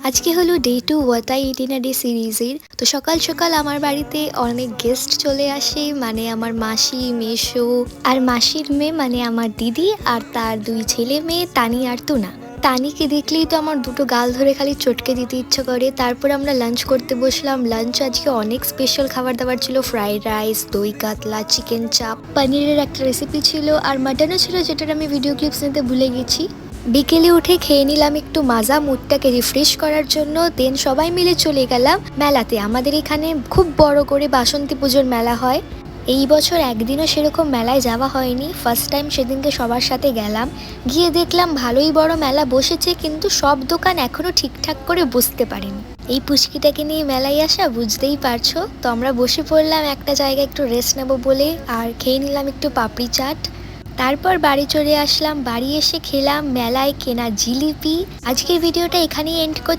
আজকে হলো day 2 ওয়াতাই itinerary সিরিজের। তো সকাল সকাল আমার বাড়িতে অনেক গেস্ট চলে আসে, মানে আমার মাসি, মেশো আর মাসির মেয়ে মানে আমার দিদি আর তার দুই ছেলে মেয়ে তানি আর তুনা। তানিকে দেখলেই তো আমার দুটো গাল ধরে খালি চটকে দিতে ইচ্ছা করে। তারপর আমরা লাঞ্চ করতে বসলাম। লাঞ্চ আজকে অনেক স্পেশাল খাবার দাবার ছিল, ফ্রাইড রাইস, দই কাতলা, চিকেন চাপ, পনিরের একটা রেসিপি ছিল আর মাটনও ছিল, যেটার আমি ভিডিও ক্লিপস নিতে ভুলে গেছি। বিকেলে উঠে খেয়ে নিলাম একটু মাজা, মুডটাকে রিফ্রেশ করার জন্য। দেন সবাই মিলে চলে গেলাম মেলাতে। আমাদের এখানে খুব বড় করে বাসন্তী পুজোর মেলা হয়। এই বছর একদিনও সেরকম মেলায় যাওয়া হয়নি, ফার্স্ট টাইম সেদিনকে সবার সাথে গেলাম। গিয়ে দেখলাম ভালোই বড় মেলা বসেছে, কিন্তু সব দোকান এখনো ঠিকঠাক করে বসতে পারেনি। এই পুচকিটাকে নিয়ে মেলায় আসা, বুঝতেই পারছো। তো আমরা বসে পড়লাম একটা জায়গায় একটু রেস্ট নেবো বলে, আর খেয়ে নিলাম একটু পাপড়ি চাট। তারপর বাড়ি চলে আসলাম। বাড়ি এসে খেলাম মেলায় কেনা জিলিপি। আজকের ভিডিওটা এখানেই এন্ড করছি।